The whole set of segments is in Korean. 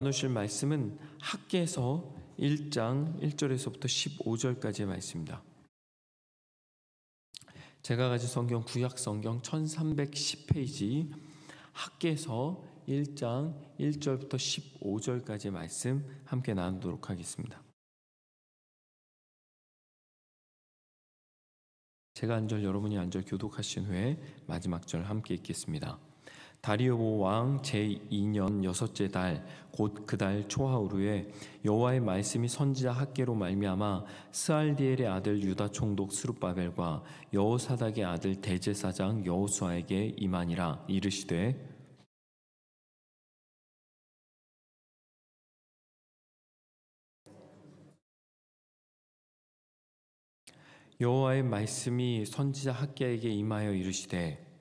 나누실 말씀은 학개서 1장 1절에서부터 15절까지의 말씀입니다. 제가 가진 성경 구약 성경 1310페이지 학개서 1장 1절부터 15절까지의 말씀 함께 나누도록 하겠습니다. 제가 한 절 여러분이 한 절 교독하신 후에 마지막 절 함께 읽겠습니다. 다리오 왕 제2년 여섯째 달 곧 그 달 초하루에 여호와의 말씀이 선지자 학개로 말미암아 스알디엘의 아들 유다 총독 스룹바벨과 여호사닥의 아들 대제사장 여호수아에게 임하니라. 이르시되 여호와의 말씀이 선지자 학개에게 임하여 이르시되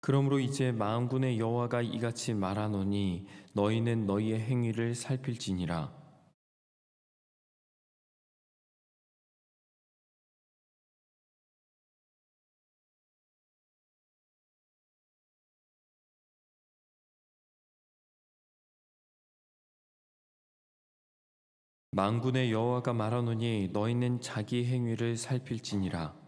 그러므로 이제 만군의 여호와가 이같이 말하노니 너희는 너희의 행위를 살필지니라. 만군의 여호와가 말하노니 너희는 자기 행위를 살필지니라.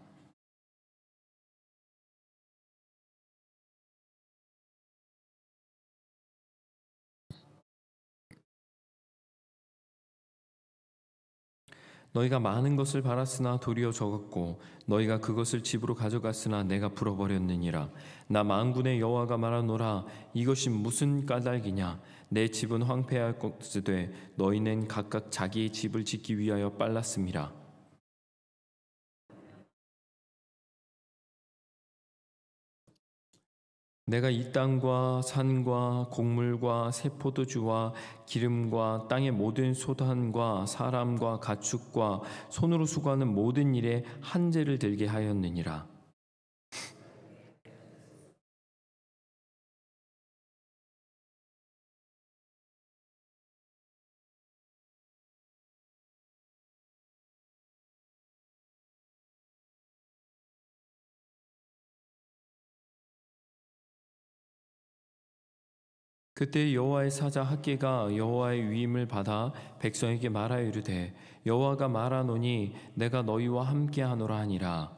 너희가 많은 것을 바랐으나 도리어 적었고 너희가 그것을 집으로 가져갔으나 내가 불어버렸느니라. 나 만군의 여호와가 말하노라. 이것이 무슨 까닭이냐? 내 집은 황폐할 것이되 너희는 각각 자기의 집을 짓기 위하여 빨랐음이라. 내가 이 땅과 산과 곡물과 새 포도주와 기름과 땅의 모든 소단과 사람과 가축과 손으로 수고하는 모든 일에 한재를 들게 하였느니라. 그때 여호와의 사자 학개가 여호와의 위임을 받아 백성에게 말하여 이르되 여호와가 말하노니 내가 너희와 함께하노라 하니라.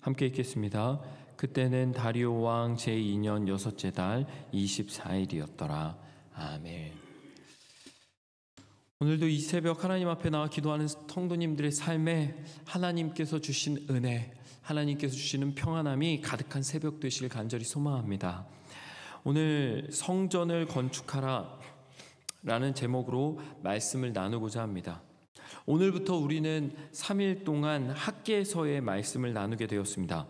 함께 읽겠습니다. 그때는 다리오 왕 제2년 여섯째 달 24일이었더라. 아멘. 오늘도 이 새벽 하나님 앞에 나와 기도하는 성도님들의 삶에 하나님께서 주신 은혜, 하나님께서 주시는 평안함이 가득한 새벽 되시길 간절히 소망합니다. 오늘 성전을 건축하라 라는 제목으로 말씀을 나누고자 합니다. 오늘부터 우리는 3일 동안 학개서의 말씀을 나누게 되었습니다.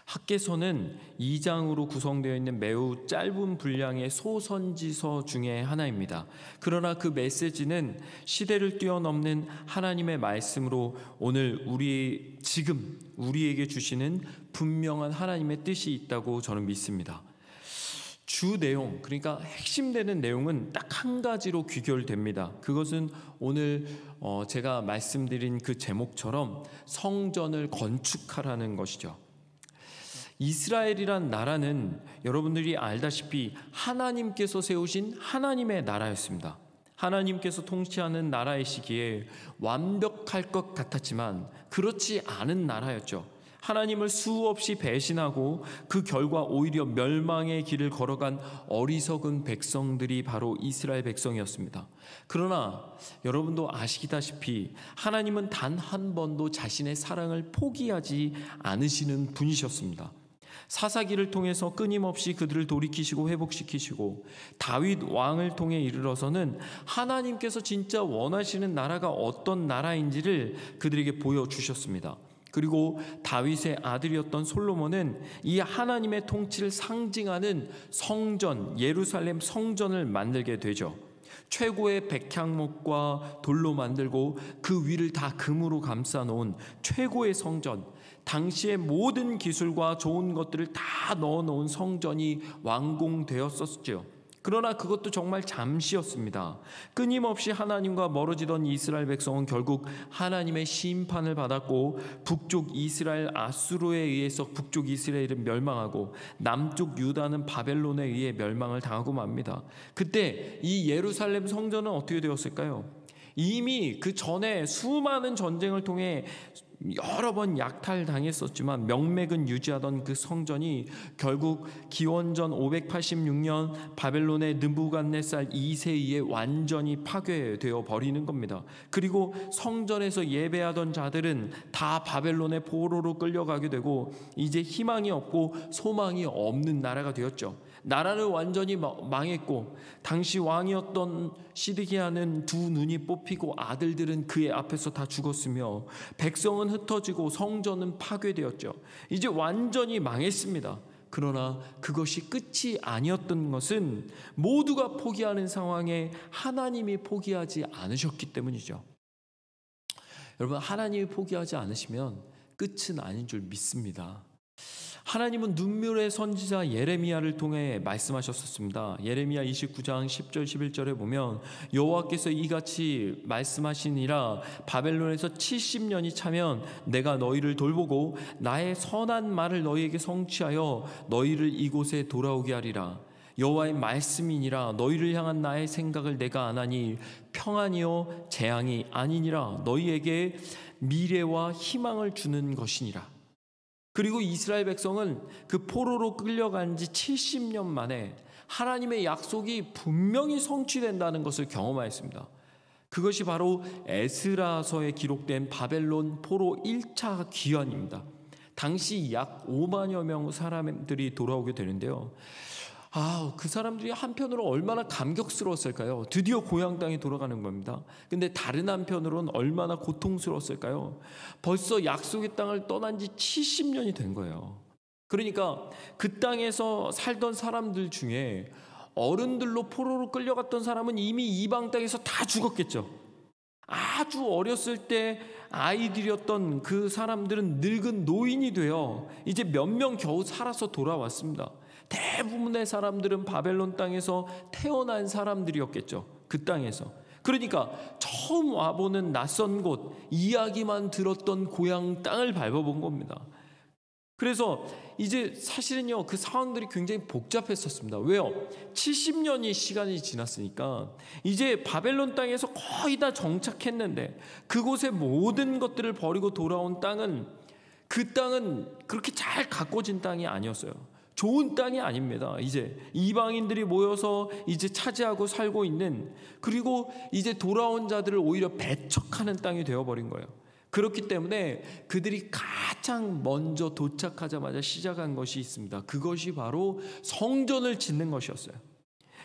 학개서는 2장으로 구성되어 있는 매우 짧은 분량의 소선지서 중에 하나입니다. 그러나 그 메시지는 시대를 뛰어넘는 하나님의 말씀으로 오늘 지금 우리에게 주시는 분명한 하나님의 뜻이 있다고 저는 믿습니다. 주 내용, 그러니까 핵심되는 내용은 딱 한 가지로 귀결됩니다. 그것은 오늘 제가 말씀드린 그 제목처럼 성전을 건축하라는 것이죠. 이스라엘이란 나라는 여러분들이 알다시피 하나님께서 세우신 하나님의 나라였습니다. 하나님께서 통치하는 나라의 시기에 완벽할 것 같았지만 그렇지 않은 나라였죠. 하나님을 수없이 배신하고 그 결과 오히려 멸망의 길을 걸어간 어리석은 백성들이 바로 이스라엘 백성이었습니다. 그러나 여러분도 아시다시피 하나님은 단 한 번도 자신의 사랑을 포기하지 않으시는 분이셨습니다. 사사기를 통해서 끊임없이 그들을 돌이키시고 회복시키시고 다윗 왕을 통해 이르러서는 하나님께서 진짜 원하시는 나라가 어떤 나라인지를 그들에게 보여주셨습니다. 그리고 다윗의 아들이었던 솔로몬은 이 하나님의 통치를 상징하는 성전, 예루살렘 성전을 만들게 되죠. 최고의 백향목과 돌로 만들고 그 위를 다 금으로 감싸 놓은 최고의 성전, 당시의 모든 기술과 좋은 것들을 다 넣어 놓은 성전이 완공되었었죠. 그러나 그것도 정말 잠시였습니다. 끊임없이 하나님과 멀어지던 이스라엘 백성은 결국 하나님의 심판을 받았고, 북쪽 이스라엘 아수르에 의해서 북쪽 이스라엘은 멸망하고 남쪽 유다는 바벨론에 의해 멸망을 당하고 맙니다. 그때 이 예루살렘 성전은 어떻게 되었을까요? 이미 그 전에 수많은 전쟁을 통해 여러 번 약탈당했었지만 명맥은 유지하던 그 성전이 결국 기원전 586년 바벨론의 느부갓네살 2세에 의해 완전히 파괴되어 버리는 겁니다. 그리고 성전에서 예배하던 자들은 다 바벨론의 포로로 끌려가게 되고 이제 희망이 없고 소망이 없는 나라가 되었죠. 나라는 완전히 망했고 당시 왕이었던 시드기야는 두 눈이 뽑히고 아들들은 그의 앞에서 다 죽었으며 백성은 흩어지고 성전은 파괴되었죠. 이제 완전히 망했습니다. 그러나 그것이 끝이 아니었던 것은 모두가 포기하는 상황에 하나님이 포기하지 않으셨기 때문이죠. 여러분, 하나님이 포기하지 않으시면 끝은 아닌 줄 믿습니다. 하나님은 눈물의 선지자 예레미야를 통해 말씀하셨었습니다. 예레미야 29장 10절 11절에 보면 여호와께서 이같이 말씀하시니라, 바벨론에서 70년이 차면 내가 너희를 돌보고 나의 선한 말을 너희에게 성취하여 너희를 이곳에 돌아오게 하리라. 여호와의 말씀이니라. 너희를 향한 나의 생각을 내가 아나니 평안이요 재앙이 아니니라. 너희에게 미래와 희망을 주는 것이니라. 그리고 이스라엘 백성은 그 포로로 끌려간 지 70년 만에 하나님의 약속이 분명히 성취된다는 것을 경험하였습니다. 그것이 바로 에스라서에 기록된 바벨론 포로 1차 귀환입니다. 당시 약 5만여 명 사람들이 돌아오게 되는데요. 그 사람들이 한편으로 얼마나 감격스러웠을까요? 드디어 고향 땅에 돌아가는 겁니다. 근데 다른 한편으로는 얼마나 고통스러웠을까요? 벌써 약속의 땅을 떠난 지 70년이 된 거예요. 그러니까 그 땅에서 살던 사람들 중에 어른들로 포로로 끌려갔던 사람은 이미 이방 땅에서 다 죽었겠죠. 아주 어렸을 때 아이들이었던 그 사람들은 늙은 노인이 되어 이제 몇 명 겨우 살아서 돌아왔습니다. 대부분의 사람들은 바벨론 땅에서 태어난 사람들이었겠죠. 그 땅에서. 그러니까 처음 와보는 낯선 곳, 이야기만 들었던 고향 땅을 밟아본 겁니다. 그래서 이제 사실은요, 그 상황들이 굉장히 복잡했었습니다. 왜요? 70년이 시간이 지났으니까 이제 바벨론 땅에서 거의 다 정착했는데 그곳의 모든 것들을 버리고 돌아온 땅은, 그 땅은 그렇게 잘 가꿔진 땅이 아니었어요. 좋은 땅이 아닙니다. 이제 이방인들이 모여서 이제 차지하고 살고 있는, 그리고 이제 돌아온 자들을 오히려 배척하는 땅이 되어버린 거예요. 그렇기 때문에 그들이 가장 먼저 도착하자마자 시작한 것이 있습니다. 그것이 바로 성전을 짓는 것이었어요.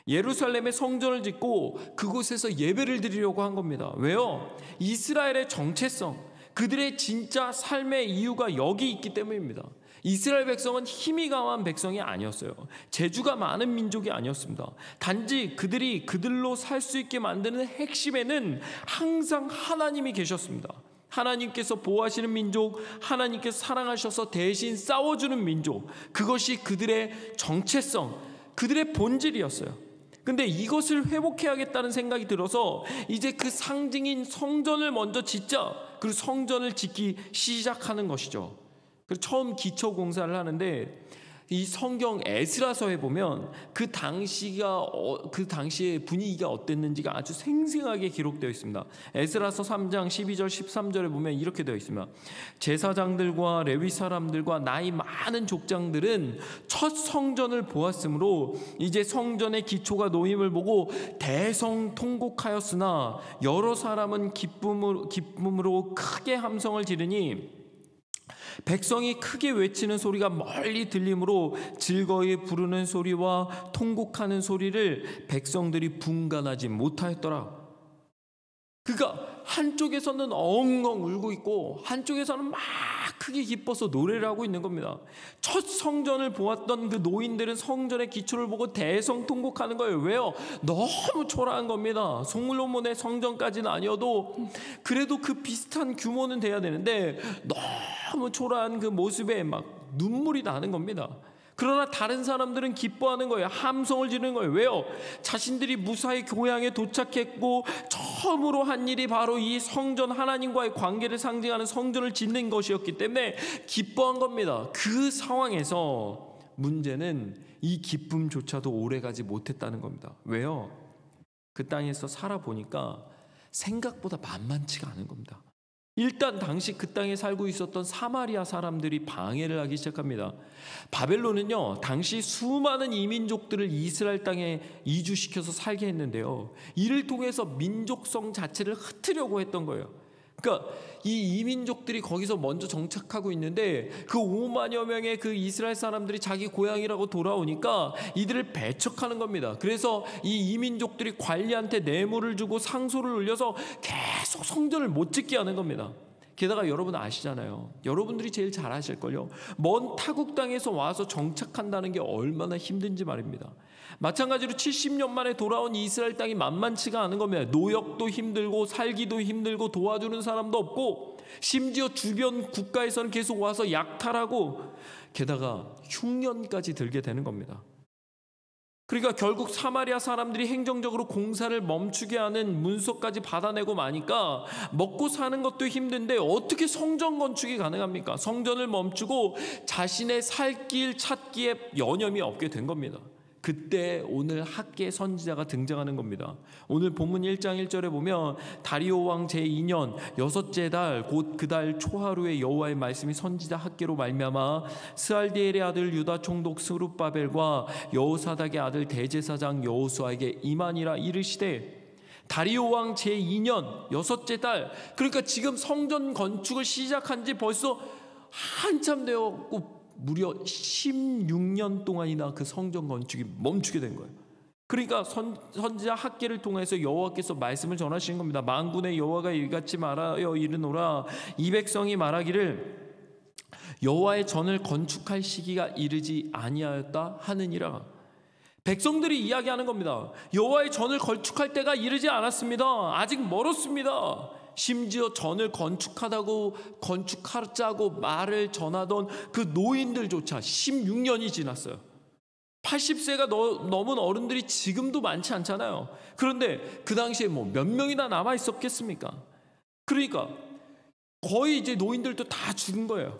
예루살렘에 성전을 짓고 그곳에서 예배를 드리려고 한 겁니다. 왜요? 이스라엘의 정체성, 그들의 진짜 삶의 이유가 여기 있기 때문입니다. 이스라엘 백성은 힘이 강한 백성이 아니었어요. 재주가 많은 민족이 아니었습니다. 단지 그들이 그들로 살 수 있게 만드는 핵심에는 항상 하나님이 계셨습니다. 하나님께서 보호하시는 민족, 하나님께서 사랑하셔서 대신 싸워주는 민족, 그것이 그들의 정체성, 그들의 본질이었어요. 근데 이것을 회복해야겠다는 생각이 들어서 이제 그 상징인 성전을 먼저 짓자, 그리고 성전을 짓기 시작하는 것이죠. 그리고 처음 기초 공사를 하는데, 이 성경 에스라서에 보면 그 당시의 분위기가 어땠는지가 아주 생생하게 기록되어 있습니다. 에스라서 3장 12절 13절에 보면 이렇게 되어 있습니다. 제사장들과 레위 사람들과 나이 많은 족장들은 첫 성전을 보았으므로 이제 성전의 기초가 놓임을 보고 대성통곡하였으나 여러 사람은 기쁨으로 크게 함성을 지르니 백성이 크게 외치는 소리가 멀리 들리므로 즐거이 부르는 소리와 통곡하는 소리를 백성들이 분간하지 못하였더라. 그러니까 한쪽에서는 엉엉 울고 있고 한쪽에서는 막 크게 기뻐서 노래를 하고 있는 겁니다. 첫 성전을 보았던 그 노인들은 성전의 기초를 보고 대성통곡하는 거예요. 왜요? 너무 초라한 겁니다. 솔로몬의 성전까지는 아니어도 그래도 그 비슷한 규모는 돼야 되는데 너무 초라한 그 모습에 막 눈물이 나는 겁니다. 그러나 다른 사람들은 기뻐하는 거예요. 함성을 지르는 거예요. 왜요? 자신들이 무사히 고향에 도착했고 처음으로 한 일이 바로 이 성전, 하나님과의 관계를 상징하는 성전을 짓는 것이었기 때문에 기뻐한 겁니다. 그 상황에서 문제는 이 기쁨조차도 오래가지 못했다는 겁니다. 왜요? 그 땅에서 살아보니까 생각보다 만만치가 않은 겁니다. 일단 당시 그 땅에 살고 있었던 사마리아 사람들이 방해를 하기 시작합니다. 바벨론은요, 당시 수많은 이민족들을 이스라엘 땅에 이주시켜서 살게 했는데요, 이를 통해서 민족성 자체를 흩으려고 했던 거예요. 그러니까 이 이민족들이 거기서 먼저 정착하고 있는데 그 5만여 명의 그 이스라엘 사람들이 자기 고향이라고 돌아오니까 이들을 배척하는 겁니다. 그래서 이 이민족들이 관리한테 뇌물을 주고 상소를 올려서 계속 성전을 못 짓게 하는 겁니다. 게다가 여러분 아시잖아요. 여러분들이 제일 잘 아실걸요. 먼 타국 땅에서 와서 정착한다는 게 얼마나 힘든지 말입니다. 마찬가지로 70년 만에 돌아온 이스라엘 땅이 만만치가 않은 겁니다. 노역도 힘들고 살기도 힘들고 도와주는 사람도 없고 심지어 주변 국가에서는 계속 와서 약탈하고 게다가 흉년까지 들게 되는 겁니다. 그러니까 결국 사마리아 사람들이 행정적으로 공사를 멈추게 하는 문서까지 받아내고 마니까 먹고 사는 것도 힘든데 어떻게 성전 건축이 가능합니까? 성전을 멈추고 자신의 살 길 찾기에 여념이 없게 된 겁니다. 그때 오늘 학계 선지자가 등장하는 겁니다. 오늘 본문 1장 1절에 보면 다리오 왕 제2년 여섯째 달 곧 그 달 초하루에 여호와의 말씀이 선지자 학계로 말미암아 스알디엘의 아들 유다 총독 스룹바벨과 여호사닥의 아들 대제사장 여호수아에게 임하니라. 이르시되 다리오 왕 제2년 여섯째 달, 그러니까 지금 성전 건축을 시작한 지 벌써 한참 되었고 무려 16년 동안이나 그 성전 건축이 멈추게 된 거예요. 그러니까 선지자 학계를 통해서 여호와께서 말씀을 전하시는 겁니다. 만군의 여호와가 이같이 말하여 이르노라. 이 백성이 말하기를 여호와의 전을 건축할 시기가 이르지 아니하였다 하느니라. 백성들이 이야기하는 겁니다. 여호와의 전을 건축할 때가 이르지 않았습니다. 아직 멀었습니다. 심지어 전을 건축하자고 말을 전하던 그 노인들조차 16년이 지났어요. 80세가 넘은 어른들이 지금도 많지 않잖아요. 그런데 그 당시에 뭐 몇 명이나 남아 있었겠습니까? 그러니까 거의 이제 노인들도 다 죽은 거예요.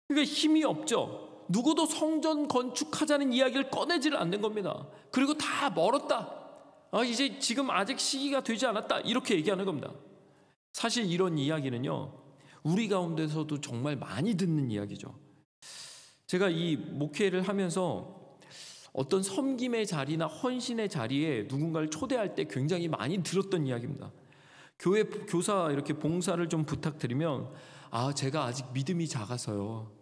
그러니까 힘이 없죠. 누구도 성전 건축하자는 이야기를 꺼내지를 않는 겁니다. 그리고 다 멀었다. 이제 지금 아직 시기가 되지 않았다. 이렇게 얘기하는 겁니다. 사실 이런 이야기는요, 우리 가운데서도 정말 많이 듣는 이야기죠. 제가 이 목회를 하면서 어떤 섬김의 자리나 헌신의 자리에 누군가를 초대할 때 굉장히 많이 들었던 이야기입니다. 교회 교사 이렇게 봉사를 좀 부탁드리면 제가 아직 믿음이 작아서요,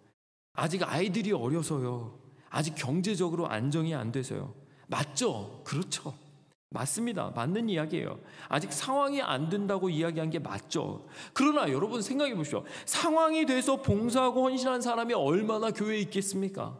아직 아이들이 어려서요, 아직 경제적으로 안정이 안 돼서요. 맞죠? 그렇죠. 맞습니다. 맞는 이야기예요. 아직 상황이 안 된다고 이야기한 게 맞죠. 그러나 여러분 생각해 보십시오. 상황이 돼서 봉사하고 헌신한 사람이 얼마나 교회에 있겠습니까?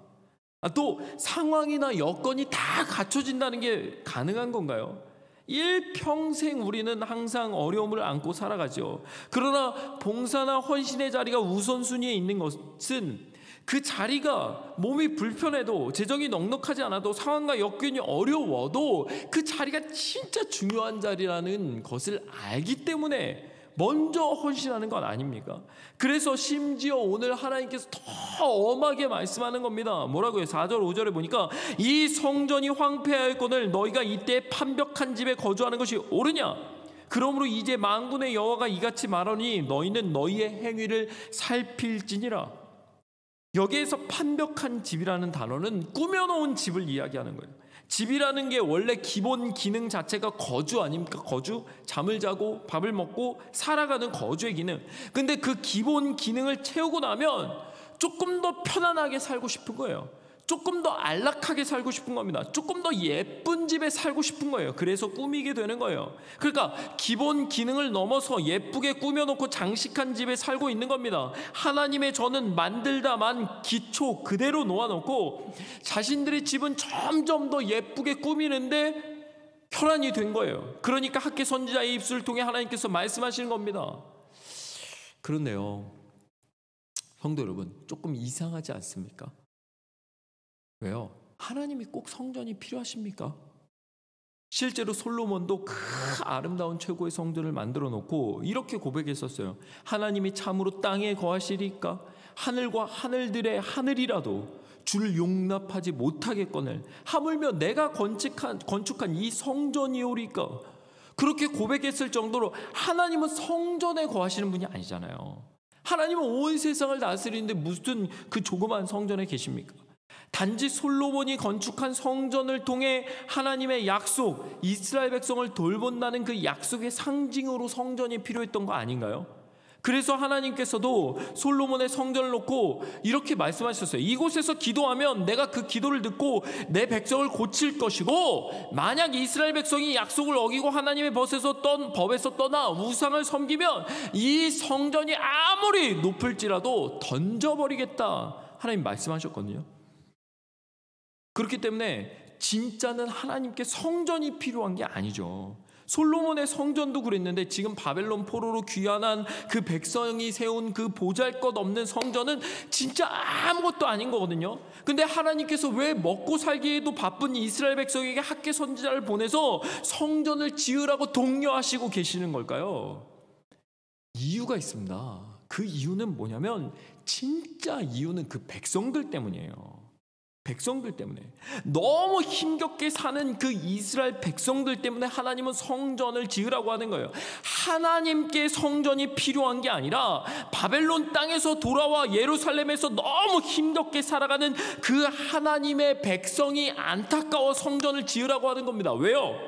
또 상황이나 여건이 다 갖춰진다는 게 가능한 건가요? 일평생 우리는 항상 어려움을 안고 살아가죠. 그러나 봉사나 헌신의 자리가 우선순위에 있는 것은 그 자리가 몸이 불편해도, 재정이 넉넉하지 않아도, 상황과 여건이 어려워도 그 자리가 진짜 중요한 자리라는 것을 알기 때문에 먼저 헌신하는 건 아닙니까? 그래서 심지어 오늘 하나님께서 더 엄하게 말씀하는 겁니다. 뭐라고요? 4절 5절에 보니까 이 성전이 황폐하였거늘 너희가 이때 판벽한 집에 거주하는 것이 옳으냐? 그러므로 이제 만군의 여호와가 이같이 말하니 너희는 너희의 행위를 살필지니라. 여기에서 판벽한 집이라는 단어는 꾸며놓은 집을 이야기하는 거예요. 집이라는 게 원래 기본 기능 자체가 거주 아닙니까? 거주, 잠을 자고 밥을 먹고 살아가는 거주의 기능. 근데 그 기본 기능을 채우고 나면 조금 더 편안하게 살고 싶은 거예요. 조금 더 안락하게 살고 싶은 겁니다. 조금 더 예쁜 집에 살고 싶은 거예요. 그래서 꾸미게 되는 거예요. 그러니까 기본 기능을 넘어서 예쁘게 꾸며놓고 장식한 집에 살고 있는 겁니다. 하나님의 전은 만들다만 기초 그대로 놓아놓고 자신들의 집은 점점 더 예쁘게 꾸미는데 혈안이 된 거예요. 그러니까 학개 선지자의 입술을 통해 하나님께서 말씀하시는 겁니다. 그런데요, 성도 여러분, 조금 이상하지 않습니까? 왜요? 하나님이 꼭 성전이 필요하십니까? 실제로 솔로몬도 그 아름다운 최고의 성전을 만들어 놓고 이렇게 고백했었어요. 하나님이 참으로 땅에 거하시리까? 하늘과 하늘들의 하늘이라도 주를 용납하지 못하겠거늘 하물며 내가 건축한 이 성전이오리까? 그렇게 고백했을 정도로 하나님은 성전에 거하시는 분이 아니잖아요. 하나님은 온 세상을 다스리는데 무슨 그 조그만 성전에 계십니까? 단지 솔로몬이 건축한 성전을 통해 하나님의 약속, 이스라엘 백성을 돌본다는 그 약속의 상징으로 성전이 필요했던 거 아닌가요? 그래서 하나님께서도 솔로몬의 성전을 놓고 이렇게 말씀하셨어요. 이곳에서 기도하면 내가 그 기도를 듣고 내 백성을 고칠 것이고, 만약 이스라엘 백성이 약속을 어기고 하나님의 법에서 떠나 우상을 섬기면 이 성전이 아무리 높을지라도 던져버리겠다, 하나님 말씀하셨거든요. 그렇기 때문에 진짜는 하나님께 성전이 필요한 게 아니죠. 솔로몬의 성전도 그랬는데 지금 바벨론 포로로 귀환한 그 백성이 세운 그 보잘것없는 성전은 진짜 아무것도 아닌 거거든요. 근데 하나님께서 왜 먹고 살기에도 바쁜 이스라엘 백성에게 학개 선지자를 보내서 성전을 지으라고 독려하시고 계시는 걸까요? 이유가 있습니다. 그 이유는 뭐냐면, 진짜 이유는 그 백성들 때문이에요. 백성들 때문에, 너무 힘겹게 사는 그 이스라엘 백성들 때문에 하나님은 성전을 지으라고 하는 거예요. 하나님께 성전이 필요한 게 아니라 바벨론 땅에서 돌아와 예루살렘에서 너무 힘겹게 살아가는 그 하나님의 백성이 안타까워 성전을 지으라고 하는 겁니다. 왜요?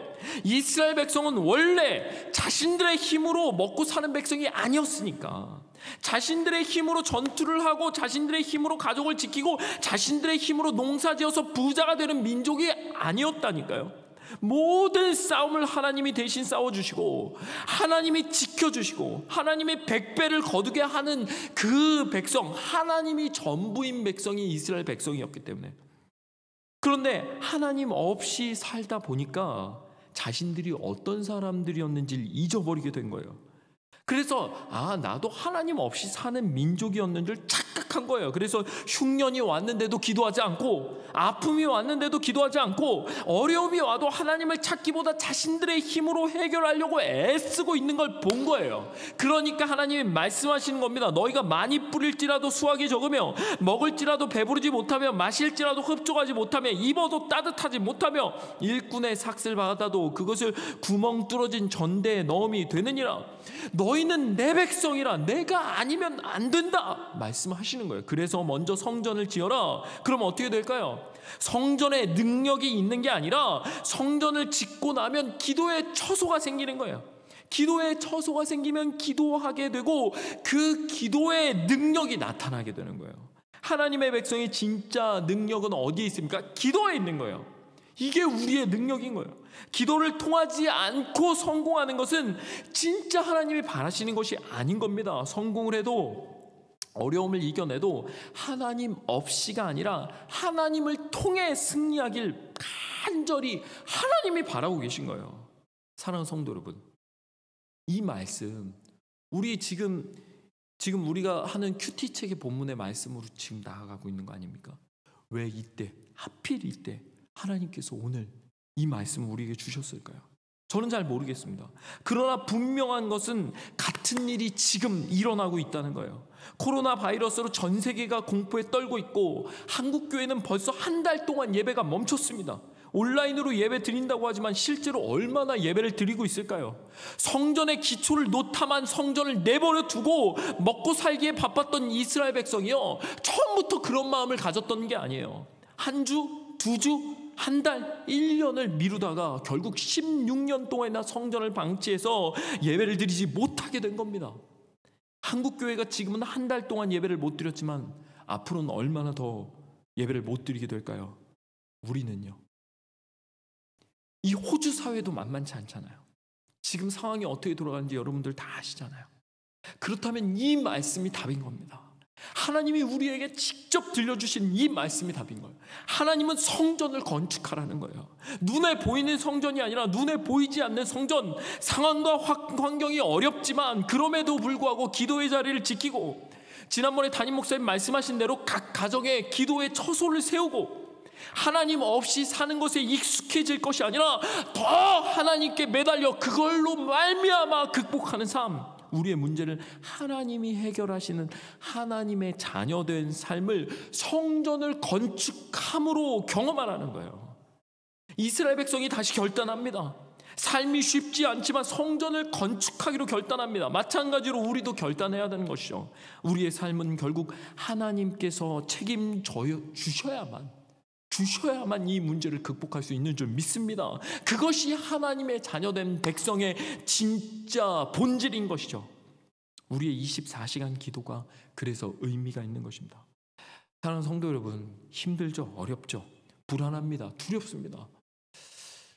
이스라엘 백성은 원래 자신들의 힘으로 먹고 사는 백성이 아니었으니까. 자신들의 힘으로 전투를 하고 자신들의 힘으로 가족을 지키고 자신들의 힘으로 농사지어서 부자가 되는 민족이 아니었다니까요. 모든 싸움을 하나님이 대신 싸워주시고 하나님이 지켜주시고 하나님의 100배를 거두게 하는 그 백성, 하나님이 전부인 백성이 이스라엘 백성이었기 때문에. 그런데 하나님 없이 살다 보니까 자신들이 어떤 사람들이었는지를 잊어버리게 된 거예요. 그래서 나도 하나님 없이 사는 민족이었는 줄 착각한 거예요. 그래서 흉년이 왔는데도 기도하지 않고, 아픔이 왔는데도 기도하지 않고, 어려움이 와도 하나님을 찾기보다 자신들의 힘으로 해결하려고 애쓰고 있는 걸 본 거예요. 그러니까 하나님이 말씀하시는 겁니다. 너희가 많이 뿌릴지라도 수확이 적으며, 먹을지라도 배부르지 못하며, 마실지라도 흡족하지 못하며, 입어도 따뜻하지 못하며, 일꾼의 삭슬 받아도 그것을 구멍 뚫어진 전대에 넣음이 되느니라. 너희는 내 백성이라, 내가 아니면 안 된다 말씀하시는 거예요. 그래서 먼저 성전을 지어라. 그럼 어떻게 될까요? 성전에 능력이 있는 게 아니라 성전을 짓고 나면 기도의 처소가 생기는 거예요. 기도의 처소가 생기면 기도하게 되고 그 기도의 능력이 나타나게 되는 거예요. 하나님의 백성의 진짜 능력은 어디에 있습니까? 기도에 있는 거예요. 이게 우리의 능력인 거예요. 기도를 통하지 않고 성공하는 것은 진짜 하나님이 바라시는 것이 아닌 겁니다. 성공을 해도, 어려움을 이겨내도 하나님 없이가 아니라 하나님을 통해 승리하길 간절히 하나님이 바라고 계신 거예요. 사랑하는 성도 여러분, 이 말씀, 우리 지금 우리가 하는 큐티 책의 본문의 말씀으로 지금 나아가고 있는 거 아닙니까? 왜 이때, 하필 이때 하나님께서 오늘 이 말씀을 우리에게 주셨을까요? 저는 잘 모르겠습니다. 그러나 분명한 것은 같은 일이 지금 일어나고 있다는 거예요. 코로나 바이러스로 전 세계가 공포에 떨고 있고 한국 교회는 벌써 한 달 동안 예배가 멈췄습니다. 온라인으로 예배 드린다고 하지만 실제로 얼마나 예배를 드리고 있을까요? 성전의 기초를 놓다만 성전을 내버려 두고 먹고 살기에 바빴던 이스라엘 백성이요, 처음부터 그런 마음을 가졌던 게 아니에요. 한 주, 두 주, 한 달, 1년을 미루다가 결국 16년 동안이나 성전을 방치해서 예배를 드리지 못하게 된 겁니다. 한국 교회가 지금은 한 달 동안 예배를 못 드렸지만 앞으로는 얼마나 더 예배를 못 드리게 될까요? 우리는요. 이 호주 사회도 만만치 않잖아요. 지금 상황이 어떻게 돌아가는지 여러분들 다 아시잖아요. 그렇다면 이 말씀이 답인 겁니다. 하나님이 우리에게 직접 들려주신 이 말씀이 답인 거예요. 하나님은 성전을 건축하라는 거예요. 눈에 보이는 성전이 아니라 눈에 보이지 않는 성전. 상황과 환경이 어렵지만 그럼에도 불구하고 기도의 자리를 지키고, 지난번에 담임 목사님 말씀하신 대로 각 가정에 기도의 처소를 세우고, 하나님 없이 사는 것에 익숙해질 것이 아니라 더 하나님께 매달려 그걸로 말미암아 극복하는 삶. 우리의 문제를 하나님이 해결하시는 하나님의 자녀된 삶을 성전을 건축함으로 경험하라는 거예요. 이스라엘 백성이 다시 결단합니다. 삶이 쉽지 않지만 성전을 건축하기로 결단합니다. 마찬가지로 우리도 결단해야 되는 것이죠. 우리의 삶은 결국 하나님께서 책임져 주셔야만 이 문제를 극복할 수 있는 줄 믿습니다. 그것이 하나님의 자녀된 백성의 진짜 본질인 것이죠. 우리의 24시간 기도가 그래서 의미가 있는 것입니다. 사랑하는 성도 여러분, 힘들죠? 어렵죠? 불안합니다. 두렵습니다.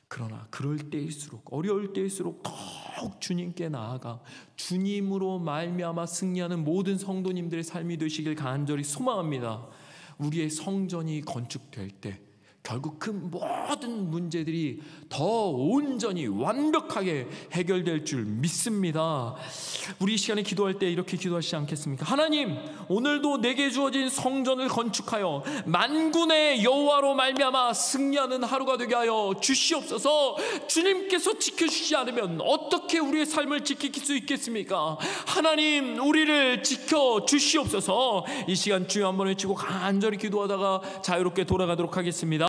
그러나 그럴 때일수록, 어려울 때일수록 더욱 주님께 나아가 주님으로 말미암아 승리하는 모든 성도님들의 삶이 되시길 간절히 소망합니다. 우리의 성전이 건축될 때 결국 그 모든 문제들이 더 온전히 완벽하게 해결될 줄 믿습니다. 우리 이 시간에 기도할 때 이렇게 기도하시지 않겠습니까? 하나님, 오늘도 내게 주어진 성전을 건축하여 만군의 여호와로 말미암아 승리하는 하루가 되게 하여 주시옵소서. 주님께서 지켜주시지 않으면 어떻게 우리의 삶을 지킬 수 있겠습니까? 하나님, 우리를 지켜주시옵소서. 이 시간 주여 한번 외치고 간절히 기도하다가 자유롭게 돌아가도록 하겠습니다.